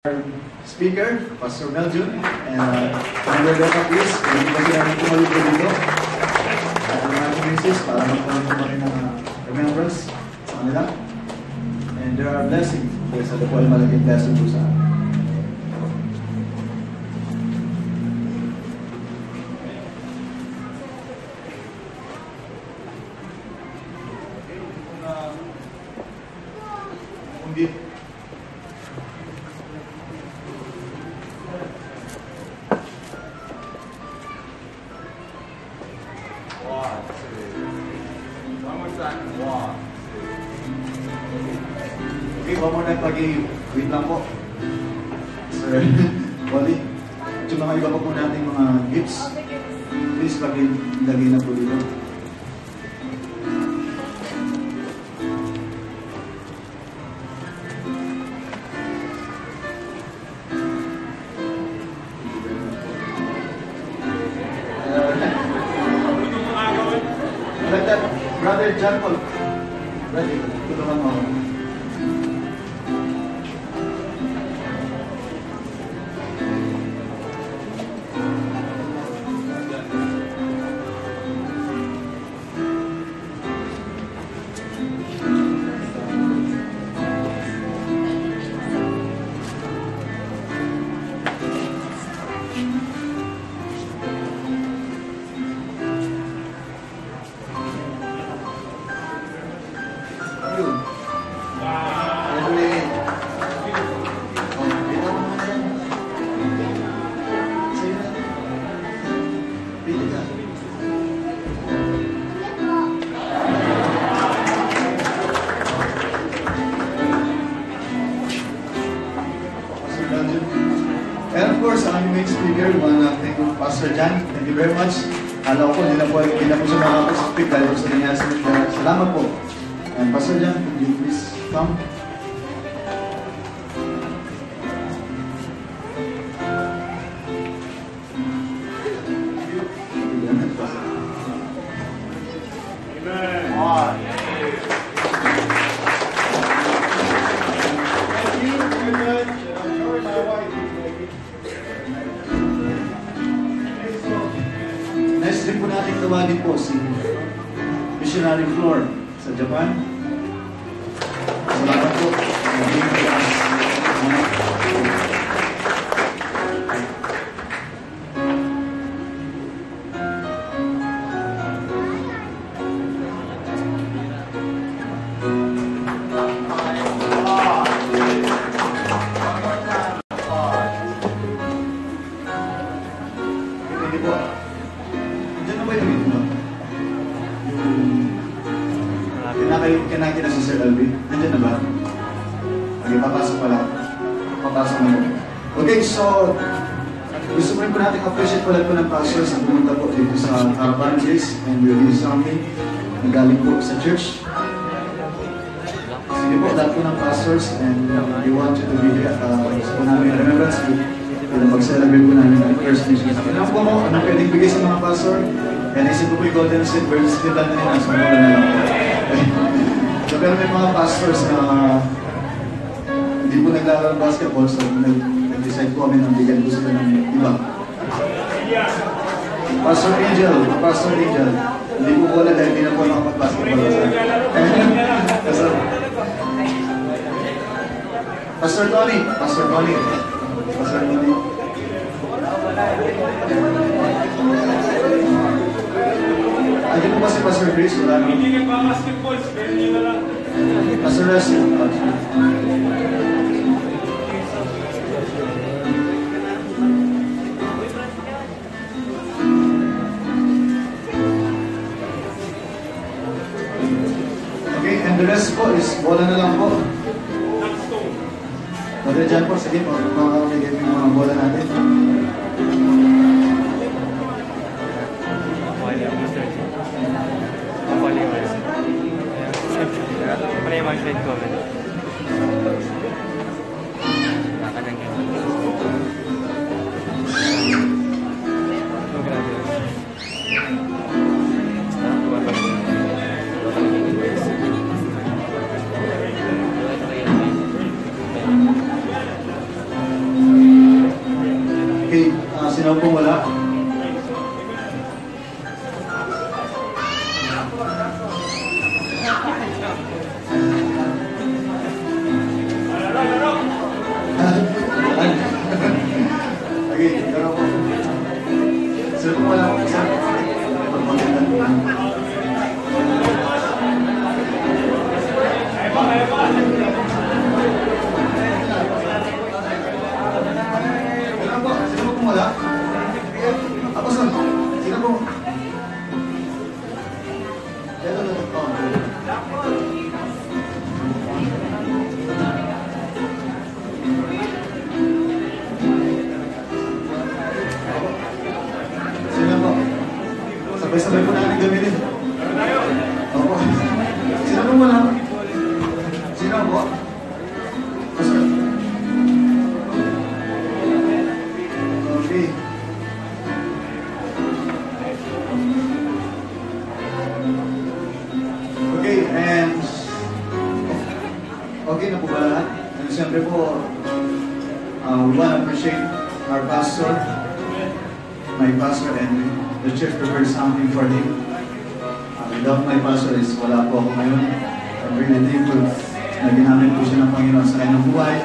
Our speaker, Pastor Meljun, and member Beta, please. Hindi ba sila nang tumalik ko dito? At mga communities, para magkaroon ko rin ng remembrance sa kanila. And there are blessings. Yes, ito po ay malaking blessing po sa akin. Wait lang po. Sir, Wally. At yung mga iba pa po natin mga gifts, please pag-ilagay na po dito. Like that, Brother John Paul. Brother, tulungan mo ako. And of course, ang main speaker, thank you, Pastor Jan. Thank you very much. Alam ko, hindi na po siya makapag-speak dahil po sa kanya. Salamat po. And Pastor Jan, could you please come? Next din po natin tawagin po si Missionary Floor sa Japan. Salamat po. Kinakita si Sir Alvin. Nandiyan na ba? Okay, papasok pala. Papasok na po. Okay, so gusto ko rin po natin appreciate pala po ng pastors ang pumunta po dito sa Harapan Days and we will do something na galing po sa church. Sige po, lahat po ng pastors and we want you to be here po namin remembrance para mag-celebrate po namin ang first mission. Ano po mo? Anong pwedeng bigay sa mga pastor? And isip ko po yung Golden State versus kita na nila. So, mula na lang po. So, pero may mga pastors na hindi po naglalaro ng basketball, so nag-decide po kami ng bigyan po sila ng iba. Pastor Angel, hindi po wala dahil hindi na po nakapag-basketball. Pastor Tony. Hindi po ba si Pastor Chris? Hindi nagpa-basketball, spare niyo na lang. Pastor Russell. Okay, and the rest po is bola na lang po. Brother John po, sige po, makakabigay mo yung mga bola natin. Sino pong wala? Okay, laro po. Sino pong wala? Isa? Pagpagandang po. Sino pong wala? Ako saan? Sino pong? Ito na ito. Sino po? Sabay-sabay po natin gamitin. Opo. Sino pong wala? Sino po? Pastor. Okay. Okay, and okay na po ba lahat? And siyempre po, we want to appreciate our pastor, my pastor, and the church prepared something for him. Without my pastor is wala po ako ngayon. I'm really thankful na ginamit po siya ng Panginoon sa kanyang buhay.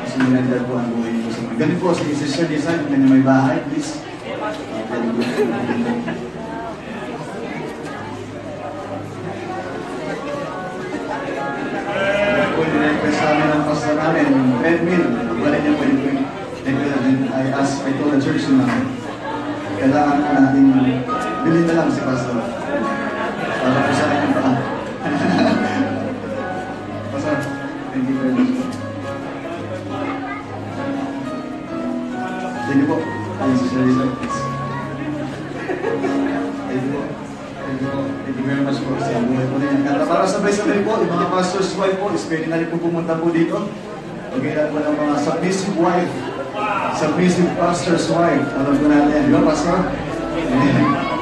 Kasi nilagdad po ang buhay po sa mga. Ganun po si Sister Lisa, yung kanyang may bahay, please. Po, nirequest sa amin ng pastor namin, Red Mill. Wala niya po yung I told the church na kailangan po natin bilhin na lang si pastor. Para po sa kanyang paa. Pastor, thank you very much. Thank you po. Ayun si Sherry sir. Thank you po. Thank you po. Thank you very much po sa buhay po ninyo. At para sabay-sabay po, yung mga pastor's wife po, is pwede na rin po pumunta po dito. Pagkailan po ng mga submissive wife, submissive pastor's wife. Alam po natin. Di ba, pastor?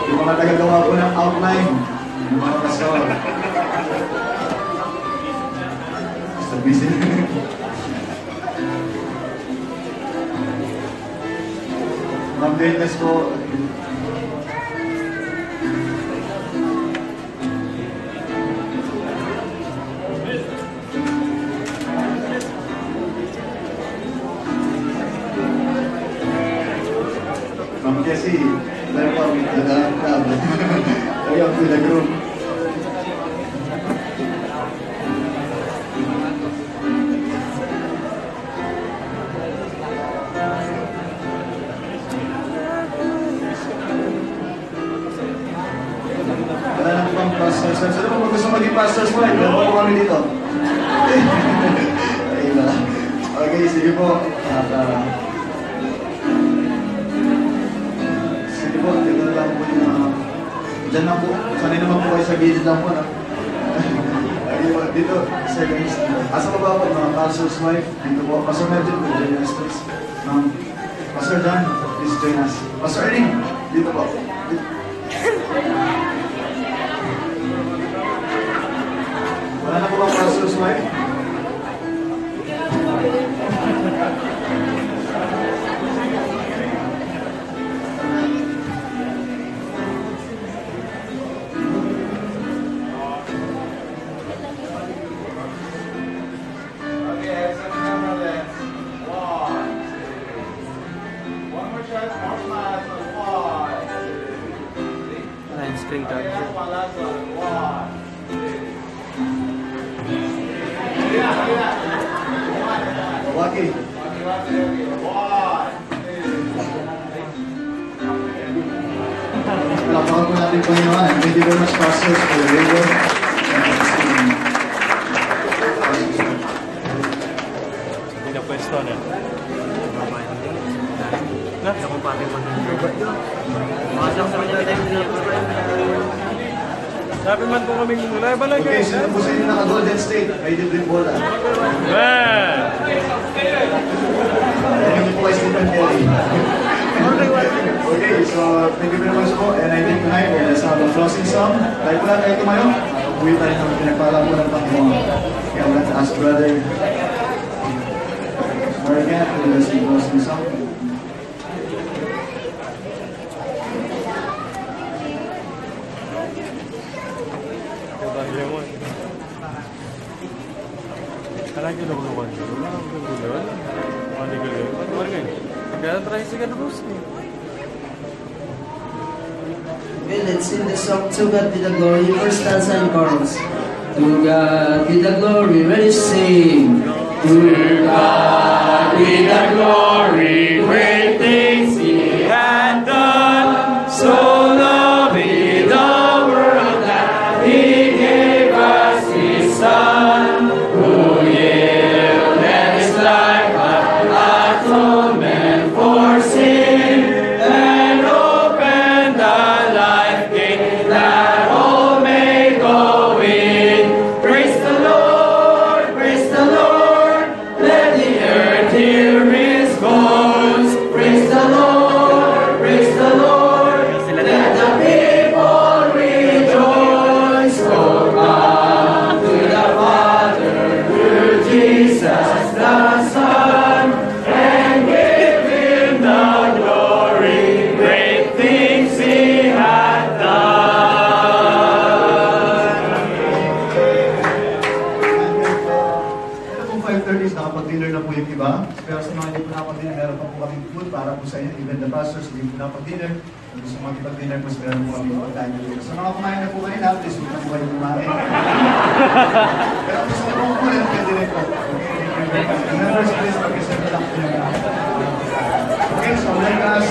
Yung mga tagagawa po ng outline. Yung mga pastor. Submissive. Ma'am Dennis po. Ma'am Jessie, tayo po ang nagdalang club. Tayo ang pinag-group. Wala na po bang pastor? Saan po gusto maging pastor's wife? Wala po kami dito. Ayun na. Okay, sige po. Sige po, dito na lang po yung mga... Diyan lang po. Sanay naman po kayo sa gilid lang po. No? Ayun po, dito. Seconds. Asa pa ba po mga pastor's wife? Dito po. Pastor Mergen po. Join us please. Pastor John, please join us. Pastor Ernie, dito po. Wala na po bang pastor's wife? Screen capture. Wagi. Palapakan po natin Panginoon. And thank you very much, pastors, for the labor. Hindi na pwesto na. Ako pati mo. Makasang sa kanya kita yung Sabi man po kaming live ba lang Okay, sino po sa inyo naka-Golden State? May dibring bola. Thank you po kay Stephen Kelly. Okay, so thank you very much po. And I think tonight, let's have a closing song. Tayo po lang kayo tumayo. Uwi tayo ng pinagpala po ng Panginoon. Kaya let's ask brother Morgan to let's closing song. kinukulukan nyo. Ang gugulan. Ang gugulan. Ano ba rin? Kaya try si Ganros eh. Okay, let's sing the song To God Be the Glory. First stanza and chorus. To God be the glory. Ready, sing. To God be the glory. Great things He had done. So lovely the world that He gave us His Son, who yielded His life an atonement for sin, and opened the life gate that all may go in. Praise the Lord, praise the Lord. Let the earth hear His voice. Praise the Lord, praise the Lord. Let the people rejoice. Oh, come to the Father through Jesus the Son, and give Him the glory. Great things He hath done. Ito pong 5:30 nakapag-dinner na po yung iba. Pero sa mga hindi po nakapag-dinner, meron pa po kami food para po sa inyo. Even the pastors hindi po nakapag-dinner. Kung gusto makipag-dinner po, meron po kami pagkain dito. Sa mga kumain na po kanina, please huwag na po kayo kumain. Pero kung gusto nyo po kumain, pwede rin po. Remember, please, mag-isip lang po yung okay, so let us,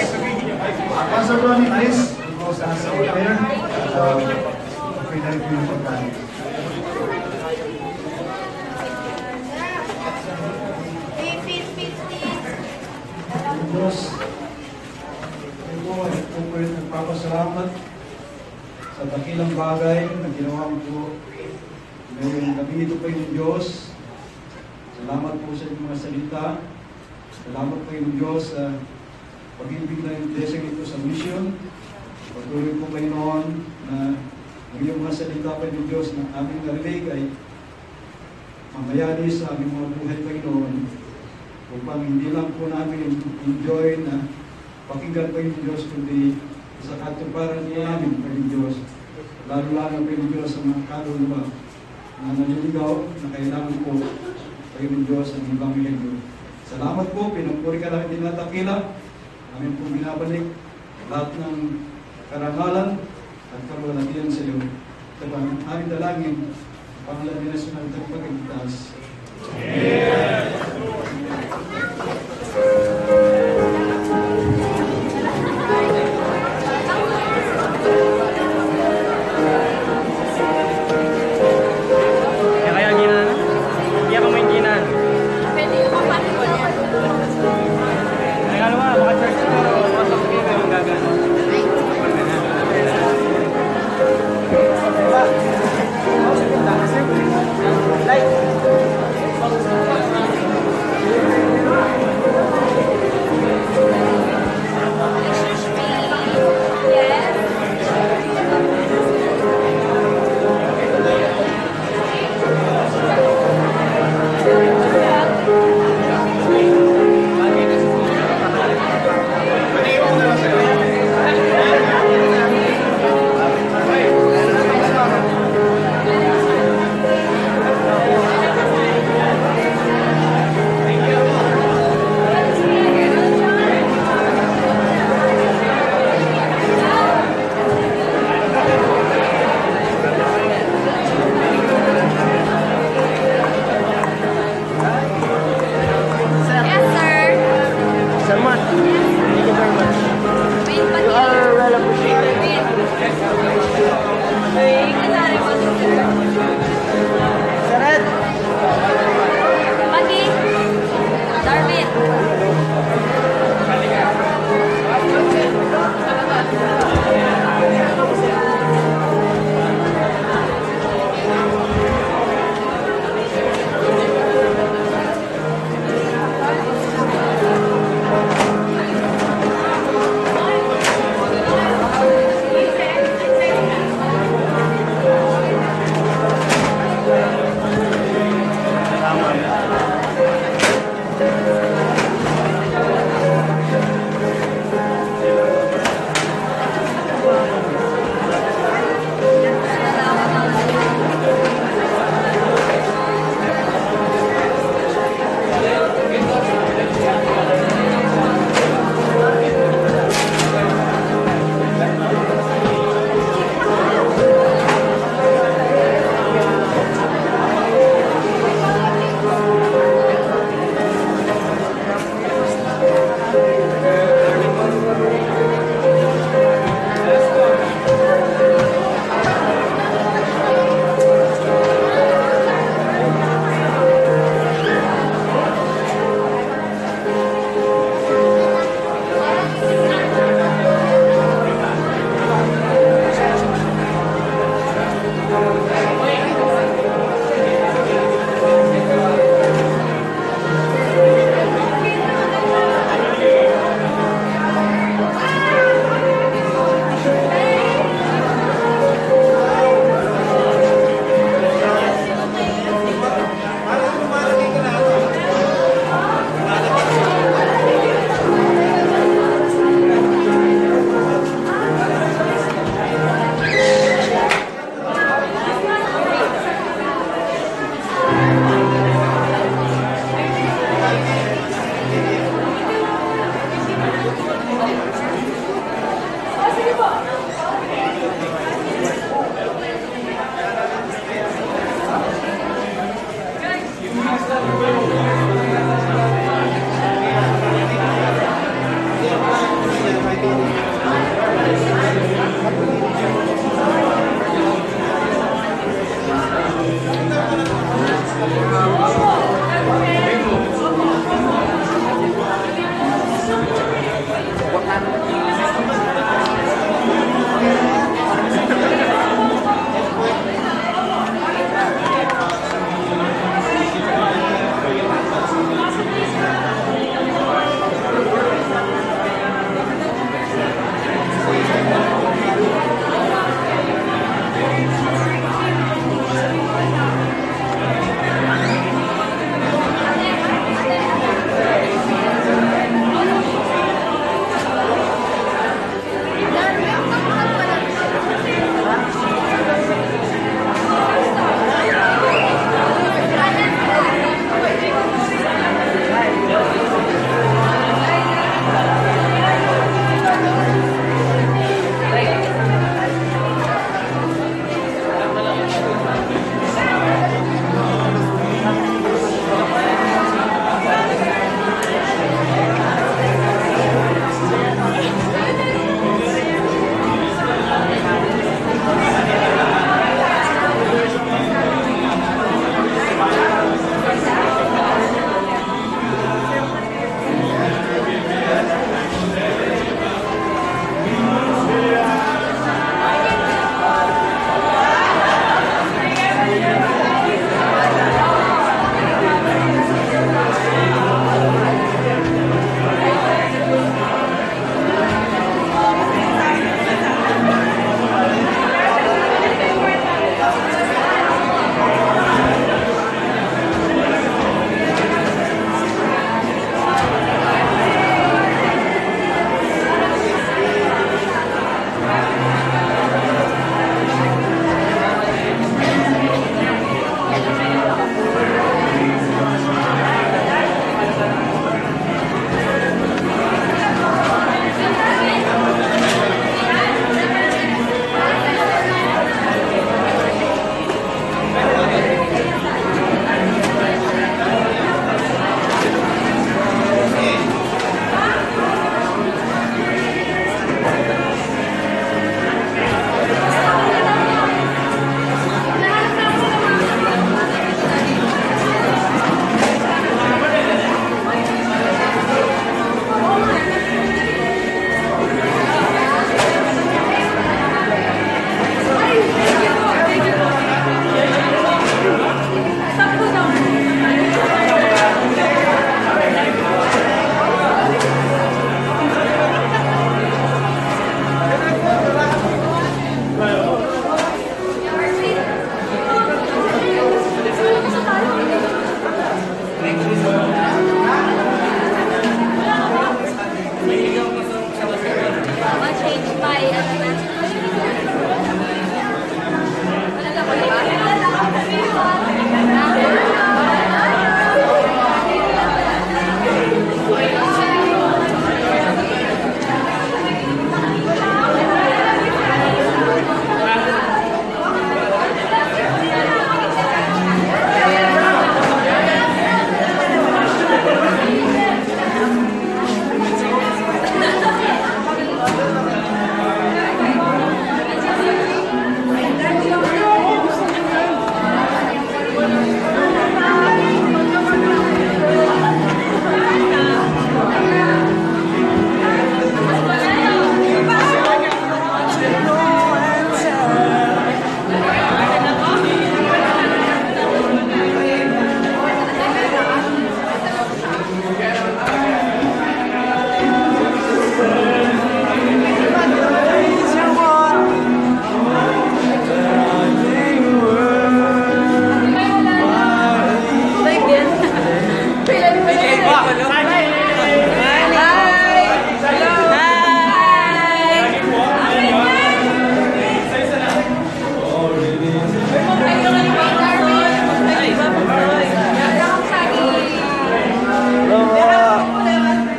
Pastor Ronnie, please, go sa prayer. Okay na rin po yung pagkain. Diyos, ito ay po po yung nagpapasalamat sa dakilang bagay na ginawa mo po. Ngayon, nabito po yung Diyos. Salamat po sa inyong mga salita. Salamat po yung Diyos sa pag-ibig na yung blessing ito sa mission. Patuloy po kayo noon na ang iyong mga salita pa yung Diyos na aming narinig ay mamayani sa aming mga buhay kayo noon. Upang hindi lang po namin enjoy na pakinggan pa yung Diyos, kundi sa katuparan po namin pa yung Diyos. Lalo-lalo pa yung Diyos sa mga kaluluwa na naliligaw na kailangan po pa yung Diyos ang Ebanghelyo. Salamat po, pinupuri ka lang dinadakila. Amin po binabalik lahat ng karangalan at karuwalatian sa iyo. Ito ba ang aming dalangin, pangalan nila sa mga pagkagtas. Amen. Kaya ginan? Kaya ka may ginan? Pwede ko pa rin po yan. Ay, ano ba? Baka church ko. Masok kayo kayo gagano. Yes, sir. Salamat. Thank you very much. Wait, pati. You are well appreciated. Wait. Wait, kasari mo si sir. Saret! Pati. Darwin.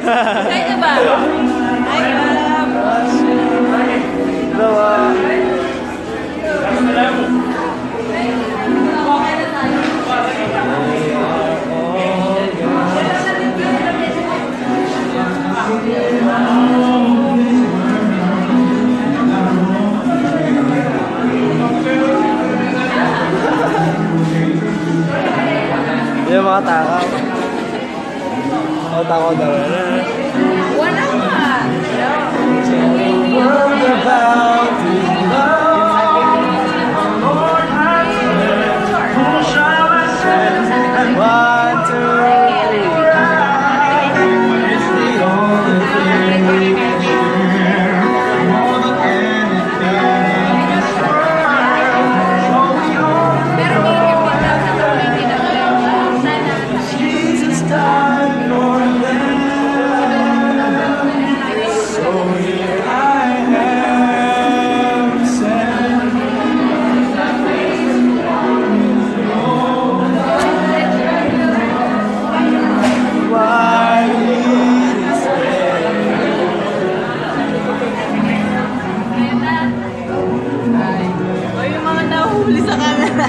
Kaya na ba? Ay, Yung mga takaw. Mga takaw daw. wala ka. Pero hindi lang sa committee na sana. O yung mga nahuli sa camera.